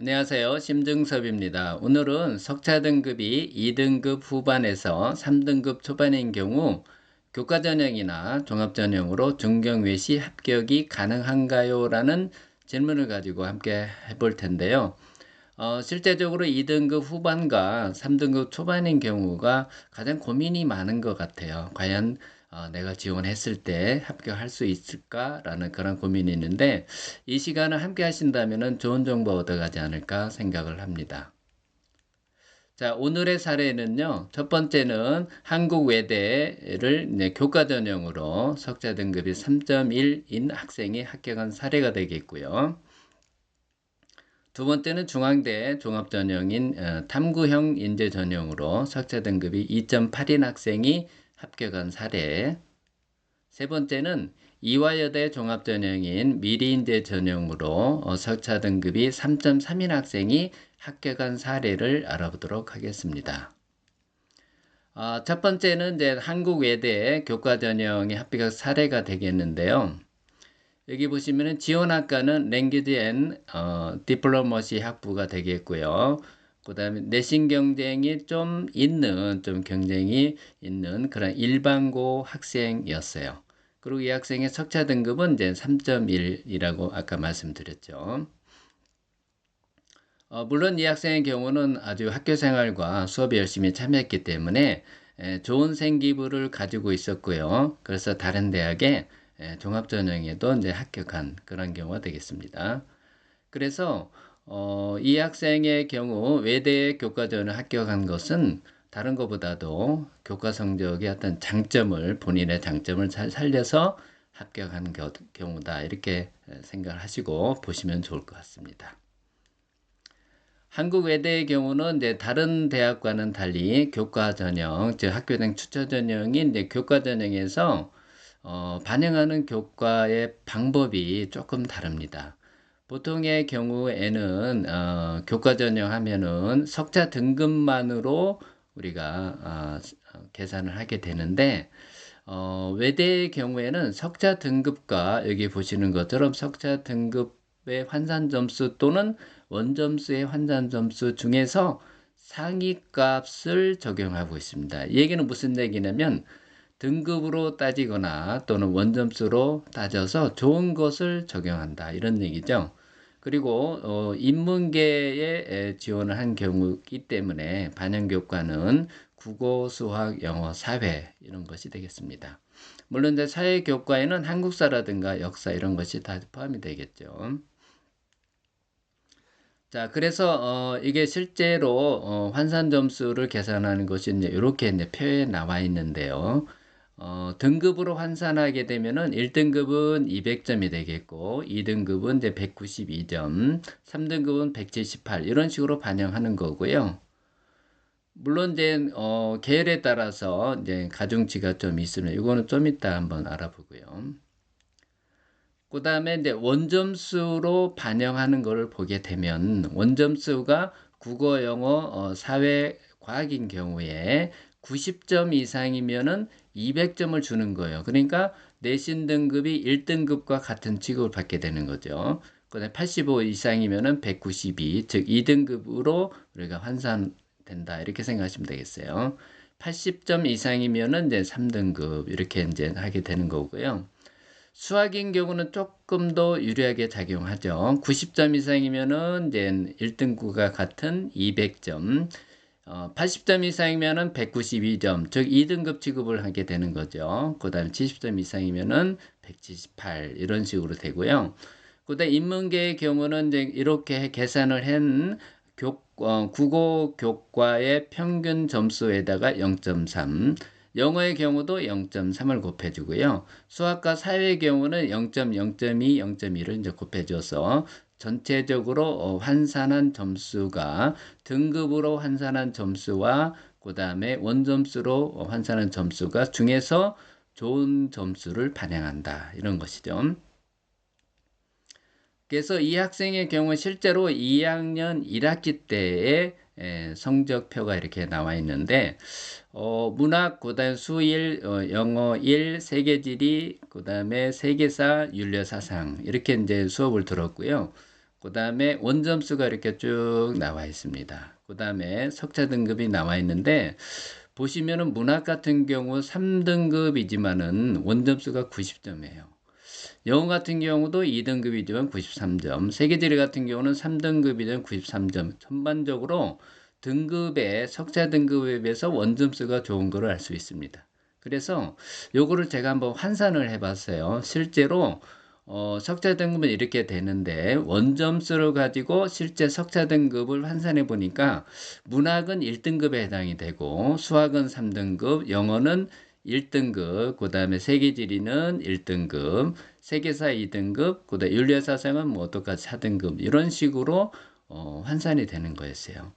안녕하세요. 심증섭입니다. 오늘은 석차 등급이 2등급 후반에서 3등급 초반인 경우 교과 전형이나 종합 전형으로 중경외시 합격이 가능한가요? 라는 질문을 가지고 함께 해볼 텐데요. 실제적으로 2등급 후반과 3등급 초반인 경우가 가장 고민이 많은 것 같아요. 과연 내가 지원했을 때 합격할 수 있을까라는 그런 고민이 있는데 이 시간을 함께 하신다면 좋은 정보 얻어가지 않을까 생각을 합니다. 자, 오늘의 사례는요. 첫 번째는 한국 외대를 교과 전형으로 석자 등급이 3.1인 학생이 합격한 사례가 되겠고요. 두 번째는 중앙대 종합전형인 탐구형 인재 전형으로 석차 등급이 2.8인 학생이 합격한 사례. 세 번째는 이화여대 종합전형인 미리인재 전형으로 석차 등급이 3.3인 학생이 합격한 사례를 알아보도록 하겠습니다. 첫 번째는 이제 한국 외대 교과 전형에 합격한 사례가 되겠는데요. 여기 보시면은 지원학과는 랭귀지 앤 디플로머시 학부가 되겠고요. 그 다음에 내신 경쟁이 좀 경쟁이 있는 그런 일반고 학생이었어요. 그리고 이 학생의 석차 등급은 이제 3.1이라고 아까 말씀드렸죠. 물론 이 학생의 경우는 아주 학교 생활과 수업에 열심히 참여했기 때문에 좋은 생기부를 가지고 있었고요. 그래서 다른 대학에 종합전형에도 이제 합격한 그런 경우가 되겠습니다. 그래서 이 학생의 경우 외대 교과전을 합격한 것은 다른 것보다도 교과 성적의 어떤 장점을 본인의 장점을 잘 살려서 합격한 경우다 이렇게 생각을 하시고 보시면 좋을 것 같습니다. 한국 외대의 경우는 이제 다른 대학과는 달리 교과 전형, 즉 학교생 추천 전형인 이제 교과 전형에서 반영하는 교과의 방법이 조금 다릅니다. 보통의 경우에는 교과 전형 하면은 석자 등급만으로 우리가 계산을 하게 되는데 외대의 경우에는 석자 등급과 여기 보시는 것처럼 석자 등급의 환산 점수 또는 원점수의 환산 점수 중에서 상위값을 적용하고 있습니다. 이 얘기는 무슨 얘기냐면 등급으로 따지거나 또는 원점수로 따져서 좋은 것을 적용한다 이런 얘기죠. 그리고 인문계에 지원을 한 경우이기 때문에 반영교과는 국어, 수학, 영어, 사회 이런 것이 되겠습니다. 물론 이제 사회교과에는 한국사라든가 역사 이런 것이 다 포함이 되겠죠. 자, 그래서 이게 실제로 환산 점수를 계산하는 것이 이렇게 표에 나와 있는데요. 등급으로 환산하게 되면은 1등급은 200점이 되겠고 2등급은 이제 192점, 3등급은 178 이런 식으로 반영하는 거고요. 물론 이제 계열에 따라서 이제 가중치가 좀 있으면 이거는 좀 이따 한번 알아보고요. 그 다음에 이제 원점수로 반영하는 것을 보게 되면 원점수가 국어, 영어, 사회, 과학인 경우에 90점 이상이면은 200점을 주는 거예요. 그러니까 내신 등급이 1등급과 같은 취급을 받게 되는 거죠. 그다음에 85 이상이면은 192, 즉 2등급으로 우리가 환산된다. 이렇게 생각하시면 되겠어요. 80점 이상이면은 이제 3등급 이렇게 이제 하게 되는 거고요. 수학인 경우는 조금 더 유리하게 작용하죠. 90점 이상이면은 이제 1등급과 같은 200점, 80점 이상이면은 192점, 즉 2등급 취급을 하게 되는 거죠. 그다음에 70점 이상이면은 178 이런 식으로 되고요. 그다음 인문계의 경우는 이제 이렇게 계산을 한 국어 교과의 평균 점수에다가 0.3, 영어의 경우도 0.3을 곱해주고요. 수학과 사회의 경우는 0.0.2, 0.1을 이제 곱해줘서 전체적으로 환산한 점수가 등급으로 환산한 점수와 그 다음에 원점수로 환산한 점수가 중에서 좋은 점수를 반영한다. 이런 것이죠. 그래서 이 학생의 경우 실제로 2학년 1학기 때의 성적표가 이렇게 나와 있는데 문학, 그다음 수일, 영어 1, 세계지리, 그다음에 세계사, 윤리사상 이렇게 이제 수업을 들었고요. 그 다음에 원점수가 이렇게 쭉 나와 있습니다. 그 다음에 석차 등급이 나와 있는데 보시면은 문학 같은 경우 3등급이지만은 원점수가 90점이에요. 영어 같은 경우도 2등급이지만 93점, 세계지리 같은 경우는 3등급이지만 93점. 전반적으로 등급의 석차 등급에 비해서 원점수가 좋은 거를 알 수 있습니다. 그래서 요거를 제가 한번 환산을 해봤어요. 실제로 석차 등급은 이렇게 되는데 원점수를 가지고 실제 석차 등급을 환산해 보니까 문학은 1등급에 해당이 되고 수학은 3등급, 영어는 1등급, 그 다음에 세계지리는 1등급, 세계사 2등급, 그 다음에 윤리사상은 뭐 똑같이 4등급 이런 식으로 환산이 되는 거였어요.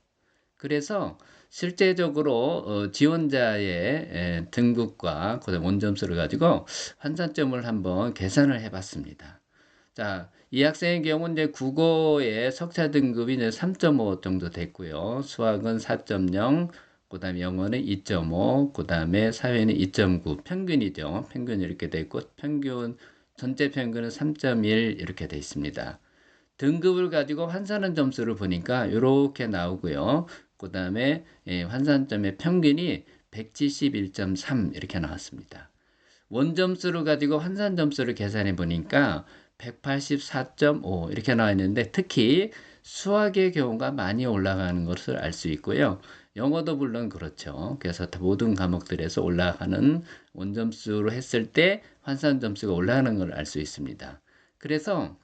그래서 실제적으로 지원자의 등급과 그다음 원점수를 가지고 환산점을 한번 계산을 해봤습니다. 자, 이 학생의 경우는 이제 국어의 석차 등급이 이제 3.5 정도 됐고요. 수학은 4.0, 그다음에 영어는 2.5, 그다음에 사회는 2.9, 평균이죠. 평균 이렇게 돼 있고 평균 전체 평균은 3.1 이렇게 돼 있습니다. 등급을 가지고 환산한 점수를 보니까 이렇게 나오고요. 그 다음에 환산점의 평균이 171.3 이렇게 나왔습니다. 원점수를 가지고 환산 점수를 계산해 보니까 184.5 이렇게 나와 있는데 특히 수학의 경우가 많이 올라가는 것을 알 수 있고요. 영어도 물론 그렇죠. 그래서 모든 과목들에서 올라가는 원점수로 했을 때 환산 점수가 올라가는 걸 알 수 있습니다. 그래서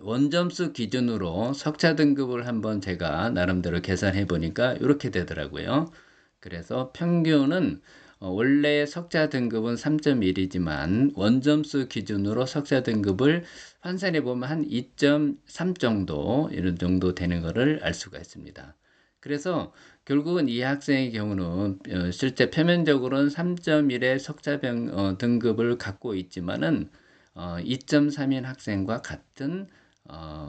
원점수 기준으로 석차 등급을 한번 제가 나름대로 계산해 보니까 이렇게 되더라고요. 그래서 평균은 원래 석차 등급은 3.1이지만 원점수 기준으로 석차 등급을 환산해 보면 한 2.3 정도 이런 정도 되는 것을 알 수가 있습니다. 그래서 결국은 이 학생의 경우는 실제 표면적으로는 3.1의 석차 등급을 갖고 있지만은 2.3인 학생과 같은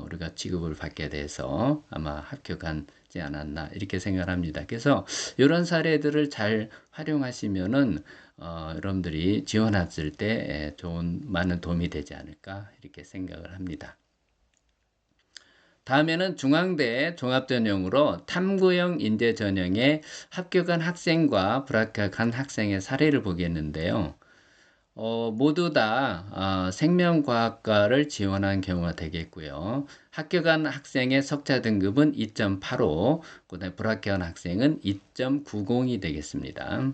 우리가 취급을 받게 돼서 아마 합격하지 않았나 이렇게 생각합니다. 그래서 이런 사례들을 잘 활용하시면은 여러분들이 지원했을 때 좋은 많은 도움이 되지 않을까 이렇게 생각을 합니다. 다음에는 중앙대 종합전형으로 탐구형 인재 전형에 합격한 학생과 불합격한 학생의 사례를 보겠는데요. 모두 다 생명과학과를 지원한 경우가 되겠고요. 합격한 학생의 석차 등급은 2.85, 그다음에 불합격한 학생은 2.90이 되겠습니다.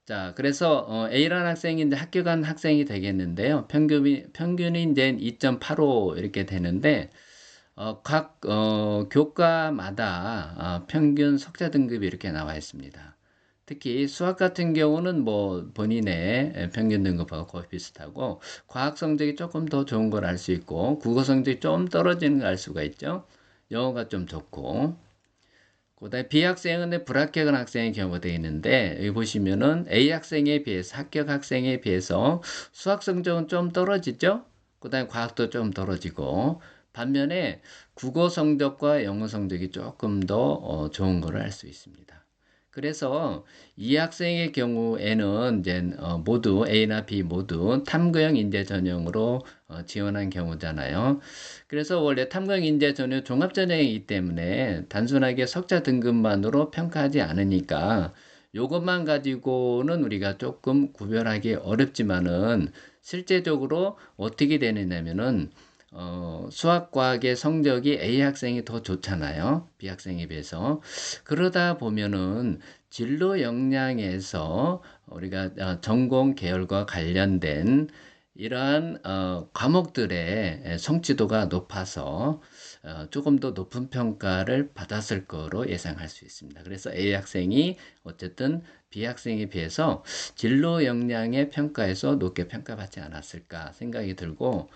자, 그래서 A라는 학생이 이제 합격한 학생이 되겠는데요. 평균이 이제 2.85 이렇게 되는데 각 교과마다 평균 석차 등급이 이렇게 나와 있습니다. 특히 수학 같은 경우는 뭐 본인의 평균 등급하고 거의 비슷하고 과학 성적이 조금 더 좋은 걸 알 수 있고 국어 성적이 좀 떨어지는 걸 알 수가 있죠. 영어가 좀 좋고 그다음에 B학생은 불합격한 학생의 경우가 되어 있는데 여기 보시면은 A 학생에 비해서 합격 학생에 비해서 수학 성적은 좀 떨어지죠. 그다음에 과학도 좀 떨어지고 반면에 국어 성적과 영어 성적이 조금 더 좋은 것을 알 수 있습니다. 그래서 이 학생의 경우에는 이제 모두 A나 B 모두 탐구형 인재 전형으로 지원한 경우잖아요. 그래서 원래 탐구형 인재 전형 종합 전형이기 때문에 단순하게 석자 등급만으로 평가하지 않으니까 요것만 가지고는 우리가 조금 구별하기 어렵지만은 실제적으로 어떻게 되느냐면은 수학, 과학의 성적이 A 학생이 더 좋잖아요. B 학생에 비해서. 그러다 보면은 진로 역량에서 우리가 전공 계열과 관련된 이러한 과목들의 성취도가 높아서 조금 더 높은 평가를 받았을 거로 예상할 수 있습니다. 그래서 A 학생이 어쨌든 B 학생에 비해서 진로 역량의 평가에서 높게 평가받지 않았을까 생각이 들고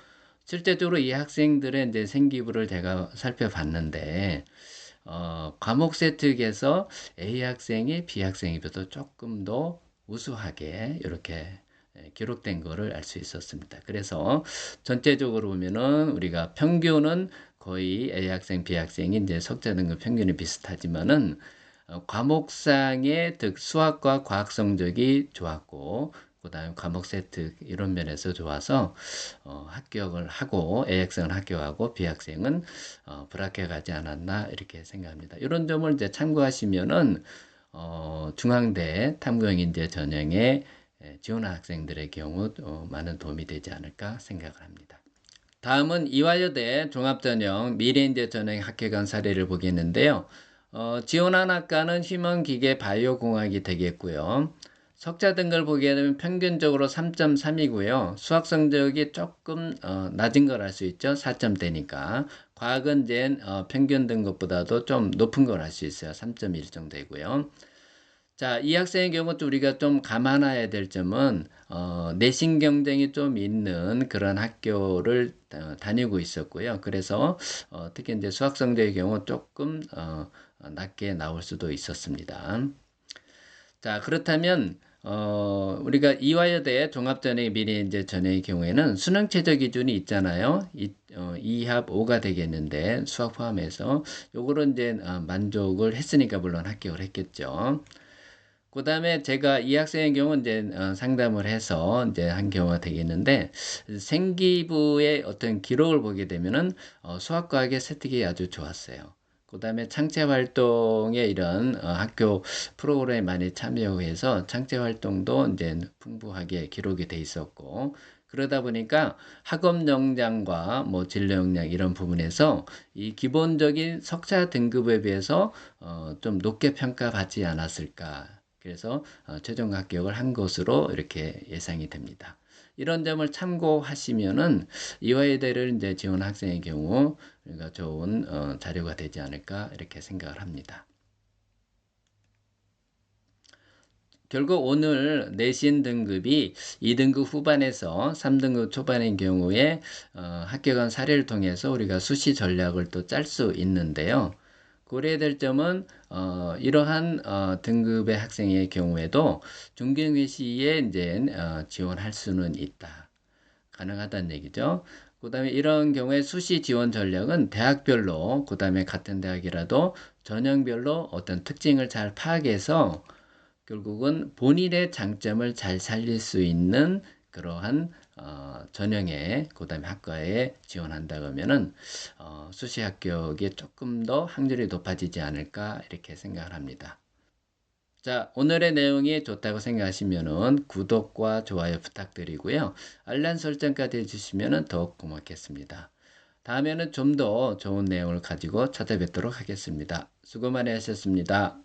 실제적으로 이 학생들의 이제 생기부를 제가 살펴봤는데, 과목 세특에서 A 학생이 B 학생에 비해서 조금 더 우수하게 이렇게 기록된 거를 알 수 있었습니다. 그래서 전체적으로 보면은 우리가 평균은 거의 A 학생, B 학생이 이제 석자 등급 평균이 비슷하지만은 과목상의 수학과 과학 성적이 좋았고, 그다음에 과목 세트 이런 면에서 좋아서 합격을 하고 A학생은 합격하고 B학생은 불합격하지 않았나 이렇게 생각합니다. 이런 점을 이제 참고하시면은 중앙대 탐구형인재 전형에 지원한 학생들의 경우 많은 도움이 되지 않을까 생각을 합니다. 다음은 이화여대 종합전형 미래인재 전형 합격한 사례를 보겠는데요. 지원한 학과는 휴먼기계 바이오공학이 되겠고요. 석자 등급을 보게 되면 평균적으로 3.3이고요. 수학 성적이 조금 낮은 걸 알 수 있죠. 4점대니까. 과학은 이제 평균 등급보다도 좀 높은 걸 알 수 있어요. 3.1 정도 되고요. 자, 이 학생의 경우 또 우리가 좀 감안해야 될 점은 내신 경쟁이 좀 있는 그런 학교를 다니고 있었고요. 그래서 특히 이제 수학 성적의 경우 조금 낮게 나올 수도 있었습니다. 자, 그렇다면 우리가 이화여대 종합전형 미래인재 전형의 경우에는 수능 최저 기준이 있잖아요. 2합 5가 되겠는데 수학 포함해서 요거를 이제 만족을 했으니까 물론 합격을 했겠죠. 그 다음에 제가 이 학생의 경우는 이제 상담을 해서 이제 한 경우가 되겠는데 생기부의 어떤 기록을 보게 되면은 수학과학의 세특이 아주 좋았어요. 그 다음에 창체활동에 이런 학교 프로그램에 많이 참여해서 창체활동도 이제 풍부하게 기록이 돼 있었고 그러다 보니까 학업 역량과 뭐 진로 역량 이런 부분에서 이 기본적인 석사 등급에 비해서 좀 높게 평가받지 않았을까. 그래서 최종 합격을 한 것으로 이렇게 예상이 됩니다. 이런 점을 참고하시면은 이화여대를 이제 지원 학생의 경우 우리가 좋은 자료가 되지 않을까 이렇게 생각을 합니다. 결국 오늘 내신 등급이 2등급 후반에서 3등급 초반인 경우에 합격한 사례를 통해서 우리가 수시 전략을 또 짤 수 있는데요. 고려해야 될 점은 이러한 등급의 학생의 경우에도 중경외시에 이제 지원할 수는 있다. 가능하다는 얘기죠. 그 다음에 이런 경우에 수시 지원 전략은 대학별로 그 다음에 같은 대학이라도 전형별로 어떤 특징을 잘 파악해서 결국은 본인의 장점을 잘 살릴 수 있는 그러한 전형에 그다음에 학과에 지원한다 그러면은 수시 합격이 조금 더 확률이 높아지지 않을까 이렇게 생각을 합니다. 자, 오늘의 내용이 좋다고 생각하시면은 구독과 좋아요 부탁드리고요. 알람 설정까지 해주시면은 더욱 고맙겠습니다. 다음에는 좀 더 좋은 내용을 가지고 찾아뵙도록 하겠습니다. 수고 많이 하셨습니다.